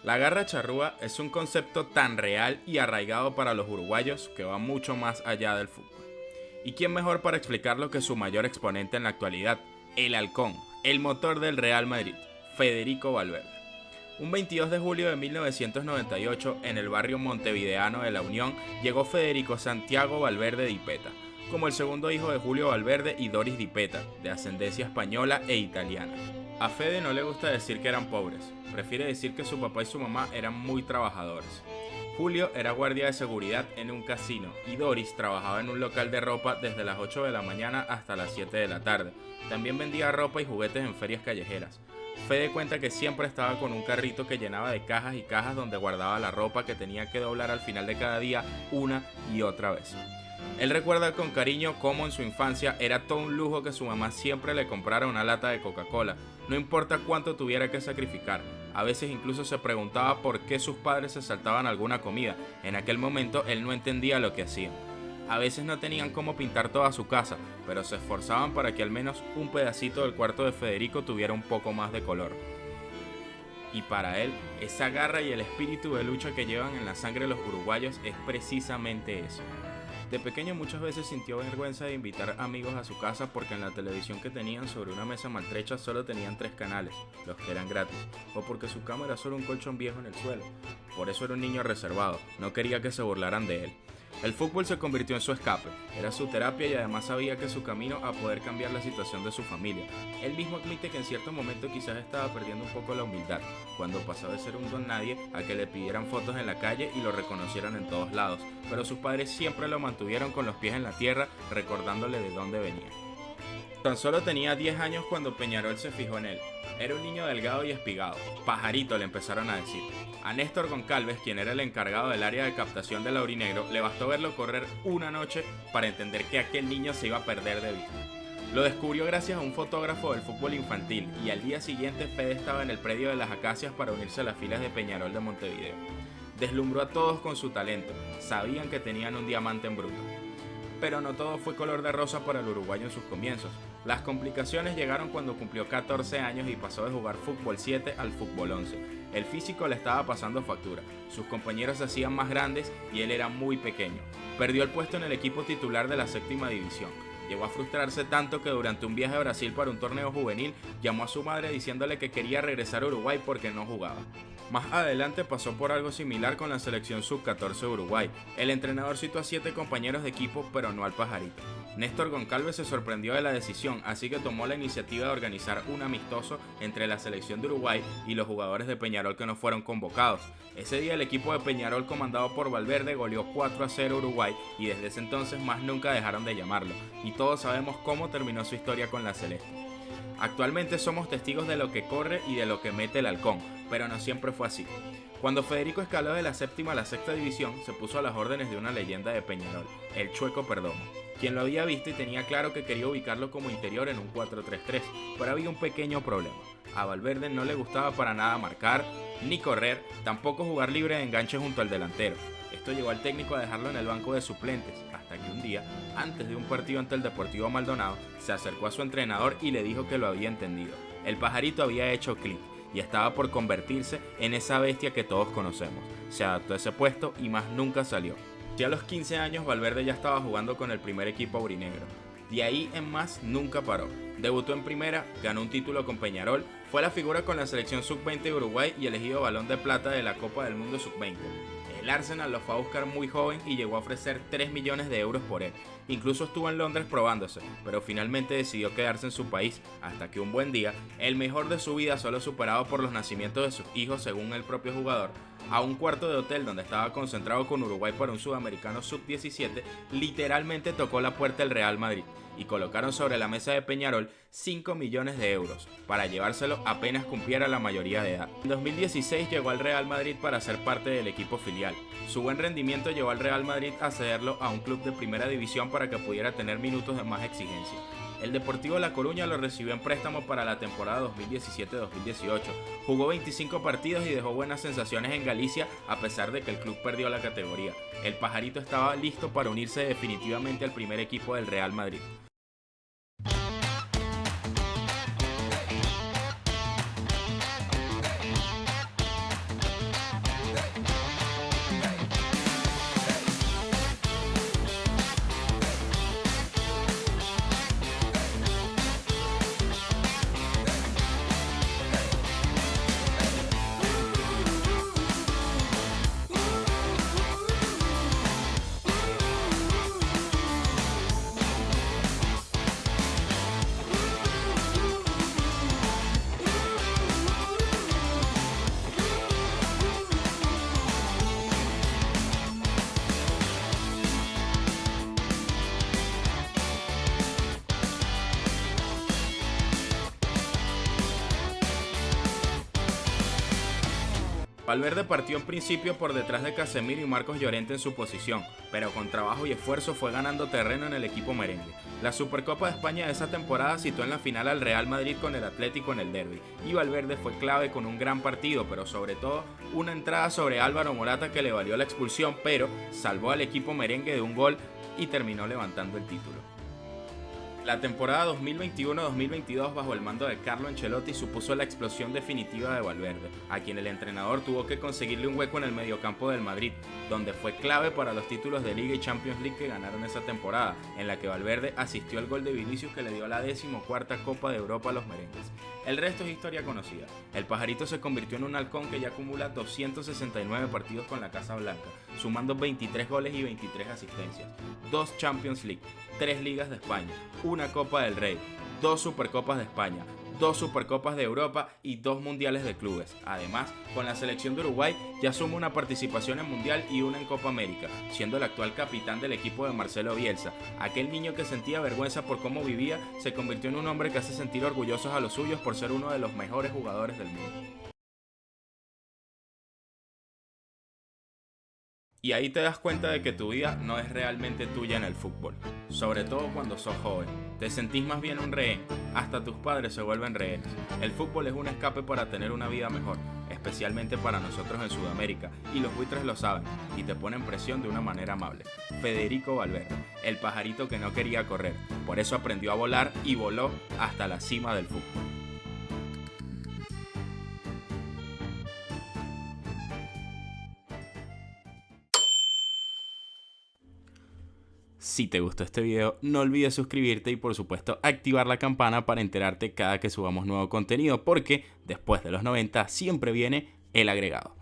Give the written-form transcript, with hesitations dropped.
La garra charrúa es un concepto tan real y arraigado para los uruguayos que va mucho más allá del fútbol. ¿Y quién mejor para explicarlo que su mayor exponente en la actualidad, el halcón, el motor del Real Madrid, Federico Valverde? Un 22 de julio de 1998, en el barrio montevideano de La Unión, llegó Federico Santiago Valverde Di Peta, como el segundo hijo de Julio Valverde y Doris Di Peta, de ascendencia española e italiana. A Fede no le gusta decir que eran pobres, prefiere decir que su papá y su mamá eran muy trabajadores. Julio era guardia de seguridad en un casino y Doris trabajaba en un local de ropa desde las 8 de la mañana hasta las 7 de la tarde. También vendía ropa y juguetes en ferias callejeras. Fede cuenta que siempre estaba con un carrito que llenaba de cajas y cajas donde guardaba la ropa que tenía que doblar al final de cada día una y otra vez. Él recuerda con cariño cómo en su infancia era todo un lujo que su mamá siempre le comprara una lata de Coca-Cola, no importa cuánto tuviera que sacrificar. A veces incluso se preguntaba por qué sus padres se saltaban alguna comida. En aquel momento él no entendía lo que hacían. A veces no tenían cómo pintar toda su casa, pero se esforzaban para que al menos un pedacito del cuarto de Federico tuviera un poco más de color. Y para él, esa garra y el espíritu de lucha que llevan en la sangre los uruguayos es precisamente eso. De pequeño muchas veces sintió vergüenza de invitar amigos a su casa porque en la televisión que tenían sobre una mesa maltrecha solo tenían 3 canales, los que eran gratis, o porque su cama era solo un colchón viejo en el suelo. Por eso era un niño reservado, no quería que se burlaran de él. El fútbol se convirtió en su escape, era su terapia y además sabía que su camino a poder cambiar la situación de su familia. Él mismo admite que en cierto momento quizás estaba perdiendo un poco la humildad, cuando pasó de ser un don nadie a que le pidieran fotos en la calle y lo reconocieran en todos lados, pero sus padres siempre lo mantuvieron con los pies en la tierra, recordándole de dónde venía. Tan solo tenía 10 años cuando Peñarol se fijó en él. Era un niño delgado y espigado. Pajarito le empezaron a decir. A Néstor Goncalves, quien era el encargado del área de captación del aurinegro, le bastó verlo correr una noche para entender que aquel niño se iba a perder de vista. Lo descubrió gracias a un fotógrafo del fútbol infantil y al día siguiente Fede estaba en el predio de las Acacias para unirse a las filas de Peñarol de Montevideo. Deslumbró a todos con su talento. Sabían que tenían un diamante en bruto. Pero no todo fue color de rosa para el uruguayo en sus comienzos. Las complicaciones llegaron cuando cumplió 14 años y pasó de jugar fútbol 7 al fútbol 11. El físico le estaba pasando factura, sus compañeros se hacían más grandes y él era muy pequeño. Perdió el puesto en el equipo titular de la séptima división. Llegó a frustrarse tanto que durante un viaje a Brasil para un torneo juvenil llamó a su madre diciéndole que quería regresar a Uruguay porque no jugaba. Más adelante pasó por algo similar con la selección sub-14 de Uruguay. El entrenador citó a 7 compañeros de equipo pero no al pajarito. Néstor Goncalves se sorprendió de la decisión, así que tomó la iniciativa de organizar un amistoso entre la selección de Uruguay y los jugadores de Peñarol que no fueron convocados. Ese día el equipo de Peñarol comandado por Valverde goleó 4-0 a Uruguay y desde ese entonces más nunca dejaron de llamarlo. Y todos sabemos cómo terminó su historia con la Celeste. Actualmente somos testigos de lo que corre y de lo que mete el halcón, pero no siempre fue así. Cuando Federico escaló de la séptima a la sexta división, se puso a las órdenes de una leyenda de Peñarol, el Chueco Perdomo, quien lo había visto y tenía claro que quería ubicarlo como interior en un 4-3-3, pero había un pequeño problema. A Valverde no le gustaba para nada marcar, ni correr, tampoco jugar libre de enganche junto al delantero. Esto llevó al técnico a dejarlo en el banco de suplentes, hasta que un día, antes de un partido ante el Deportivo Maldonado, se acercó a su entrenador y le dijo que lo había entendido. El pajarito había hecho clic y estaba por convertirse en esa bestia que todos conocemos. Se adaptó a ese puesto y más nunca salió. Ya a los 15 años Valverde ya estaba jugando con el primer equipo aurinegro. De ahí en más nunca paró. Debutó en primera, ganó un título con Peñarol, fue la figura con la selección sub-20 de Uruguay y elegido balón de plata de la Copa del Mundo sub-20. El Arsenal lo fue a buscar muy joven y llegó a ofrecer 3 millones de euros por él. Incluso estuvo en Londres probándose, pero finalmente decidió quedarse en su país, hasta que un buen día, el mejor de su vida solo superado por los nacimientos de sus hijos según el propio jugador, a un cuarto de hotel donde estaba concentrado con Uruguay para un sudamericano sub-17, literalmente tocó la puerta del Real Madrid y colocaron sobre la mesa de Peñarol 5 millones de euros para llevárselo apenas cumpliera la mayoría de edad. En 2016 llegó al Real Madrid para ser parte del equipo filial. Su buen rendimiento llevó al Real Madrid a cederlo a un club de primera división para que pudiera tener minutos de más exigencia. El Deportivo La Coruña lo recibió en préstamo para la temporada 2017-2018. Jugó 25 partidos y dejó buenas sensaciones en Galicia a pesar de que el club perdió la categoría. El pajarito estaba listo para unirse definitivamente al primer equipo del Real Madrid. Valverde partió en principio por detrás de Casemiro y Marcos Llorente en su posición, pero con trabajo y esfuerzo fue ganando terreno en el equipo merengue. La Supercopa de España de esa temporada citó en la final al Real Madrid con el Atlético en el derbi, y Valverde fue clave con un gran partido, pero sobre todo una entrada sobre Álvaro Morata que le valió la expulsión, pero salvó al equipo merengue de un gol y terminó levantando el título. La temporada 2021-2022 bajo el mando de Carlo Ancelotti supuso la explosión definitiva de Valverde, a quien el entrenador tuvo que conseguirle un hueco en el mediocampo del Madrid, donde fue clave para los títulos de Liga y Champions League que ganaron esa temporada, en la que Valverde asistió al gol de Vinicius que le dio la 14ª Copa de Europa a los merengues. El resto es historia conocida. El pajarito se convirtió en un halcón que ya acumula 269 partidos con la Casa Blanca, sumando 23 goles y 23 asistencias, 2 Champions League, 3 Ligas de España, una Copa del Rey, 2 Supercopas de España, 2 Supercopas de Europa y 2 Mundiales de Clubes. Además, con la selección de Uruguay ya suma una participación en Mundial y una en Copa América, siendo el actual capitán del equipo de Marcelo Bielsa. Aquel niño que sentía vergüenza por cómo vivía se convirtió en un hombre que hace sentir orgullosos a los suyos por ser uno de los mejores jugadores del mundo. Y ahí te das cuenta de que tu vida no es realmente tuya en el fútbol, sobre todo cuando sos joven. Te sentís más bien un rehén, hasta tus padres se vuelven rehenes. El fútbol es un escape para tener una vida mejor, especialmente para nosotros en Sudamérica, y los buitres lo saben, y te ponen presión de una manera amable. Federico Valverde, el pajarito que no quería correr, por eso aprendió a volar y voló hasta la cima del fútbol. Si te gustó este video, no olvides suscribirte y por supuesto activar la campana para enterarte cada que subamos nuevo contenido, porque después de los 90 siempre viene el agregado.